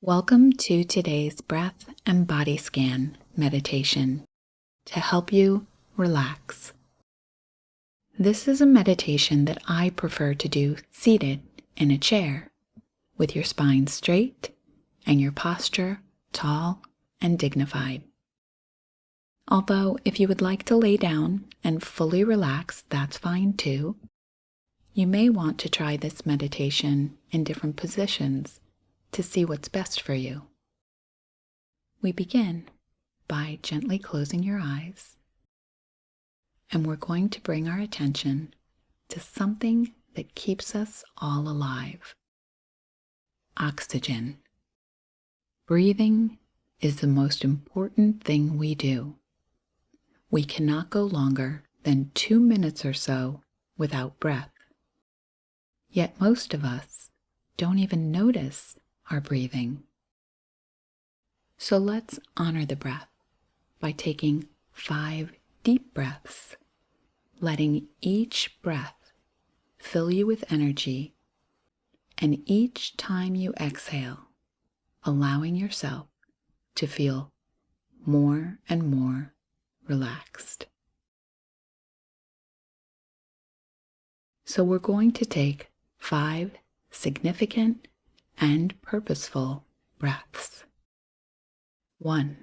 Welcome to today's breath and body scan meditation to help you relax. This is a meditation that I prefer to do seated in a chair with your spine straight and your posture tall and dignified. Although if you would like to lay down and fully relax, that's fine too. You may want to try this meditation in different positions to see what's best for you. We begin by gently closing your eyes, and we're going to bring our attention to something that keeps us all alive. Oxygen. Breathing is the most important thing we do. We cannot go longer than 2 minutes or so without breath. Yet most of us don't even notice our breathing. So let's honor the breath by taking 5 deep breaths, letting each breath fill you with energy, and each time you exhale, allowing yourself to feel more and more relaxed. So we're going to take 5 significant and purposeful breaths. 1.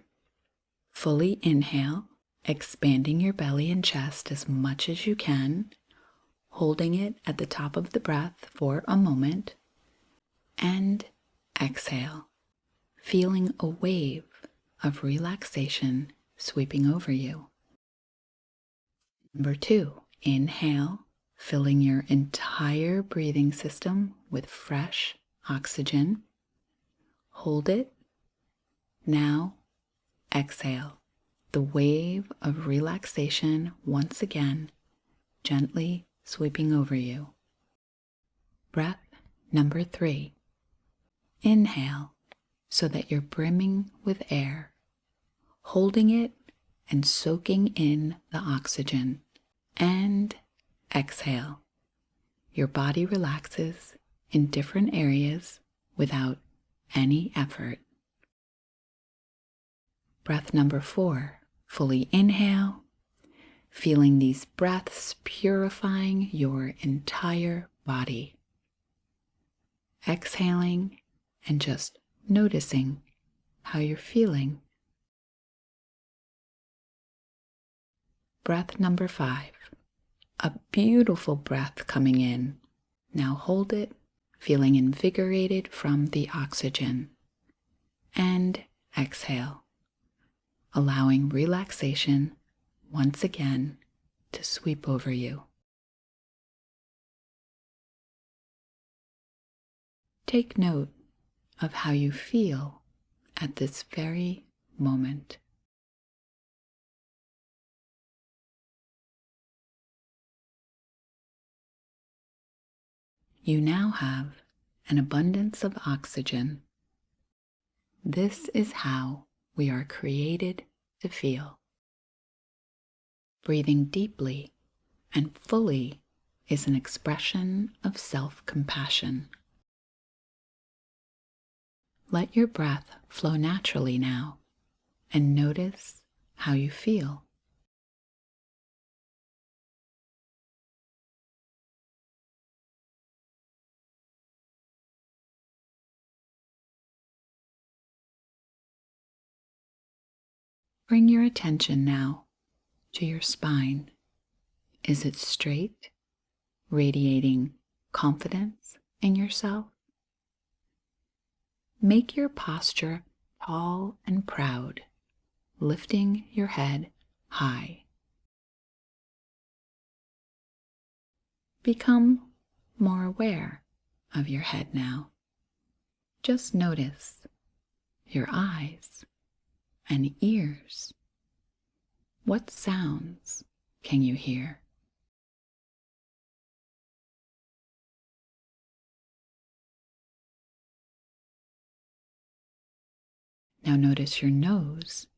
Fully inhale, expanding your belly and chest as much as you can, holding it at the top of the breath for a moment, and exhale, feeling a wave of relaxation sweeping over you. 2. Inhale, filling your entire breathing system with fresh oxygen. Hold it. Now exhale, the wave of relaxation once again gently sweeping over you. Breath number 3. Inhale so that you're brimming with air, holding it and soaking in the oxygen. And exhale. Your body relaxes in different areas without any effort. Breath number 4. Fully inhale, feeling these breaths purifying your entire body. Exhaling and just noticing how you're feeling. Breath number 5. A beautiful breath coming in. Now hold it, feeling invigorated from the oxygen. And exhale, allowing relaxation once again to sweep over you. Take note of how you feel at this very moment. You now have an abundance of oxygen. This is how we are created to feel. Breathing deeply and fully is an expression of self-compassion. Let your breath flow naturally now and notice how you feel. Bring your attention now to your spine. Is it straight, radiating confidence in yourself? Make your posture tall and proud, lifting your head high. Become more aware of your head now. Just notice your eyes and ears. What sounds can you hear? Now notice your nose,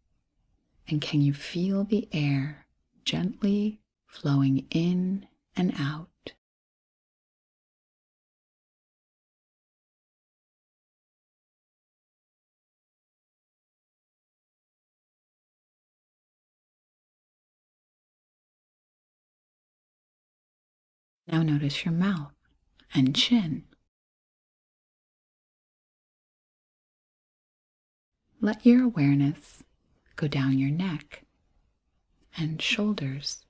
and can you feel the air gently flowing in and out? Now notice your mouth and chin. Let your awareness go down your neck and shoulders,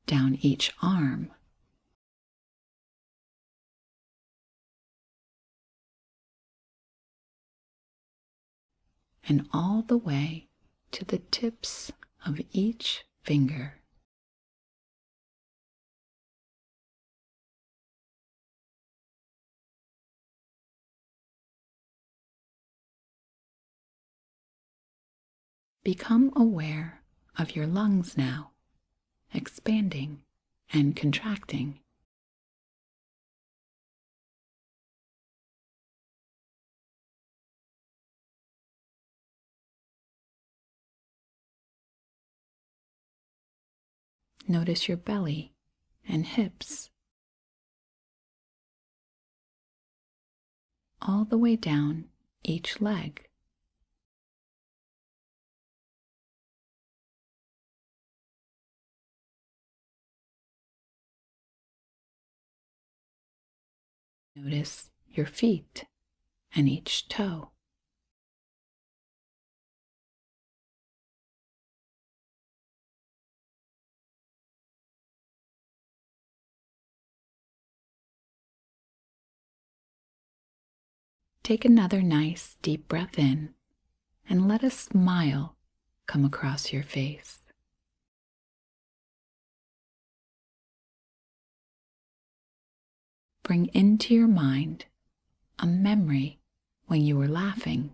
down each arm, and all the way to the tips of each finger. Become aware of your lungs now, expanding and contracting. Notice your belly and hips, all the way down each leg. Notice your feet and each toe. Take another nice deep breath in and let a smile come across your face. Bring into your mind a memory when you were laughing.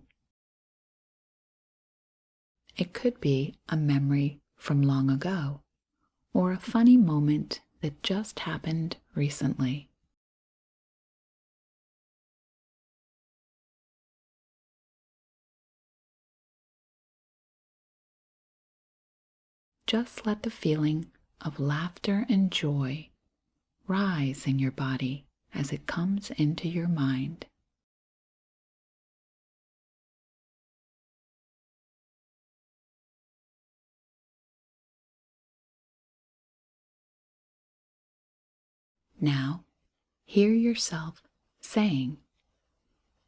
It could be a memory from long ago or a funny moment that just happened recently. Just let the feeling of laughter and joy rise in your body as it comes into your mind. Now, hear yourself saying,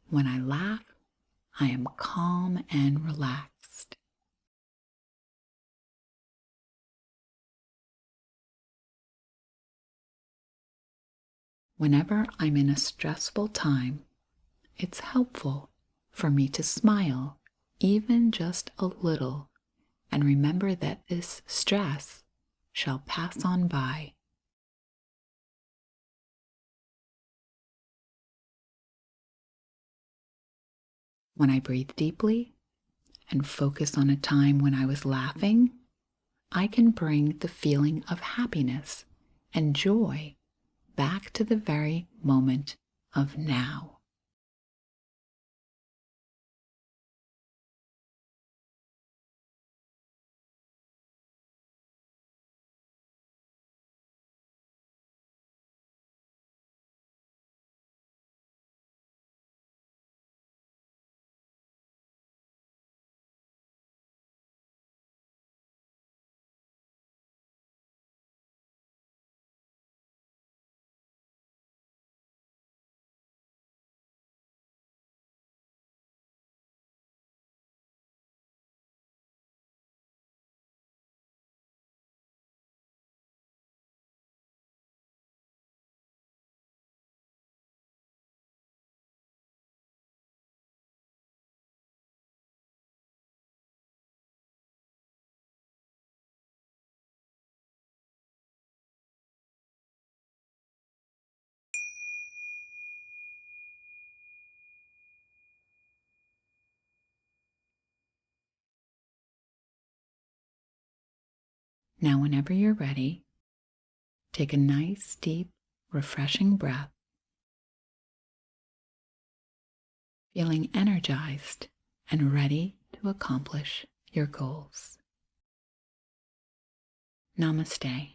"When I laugh, I am calm and relaxed." Whenever I'm in a stressful time, it's helpful for me to smile, even just a little, and remember that this stress shall pass on by. When I breathe deeply and focus on a time when I was laughing, I can bring the feeling of happiness and joy back to the very moment of now. Now, whenever you're ready, take a nice, deep, refreshing breath, feeling energized and ready to accomplish your goals. Namaste.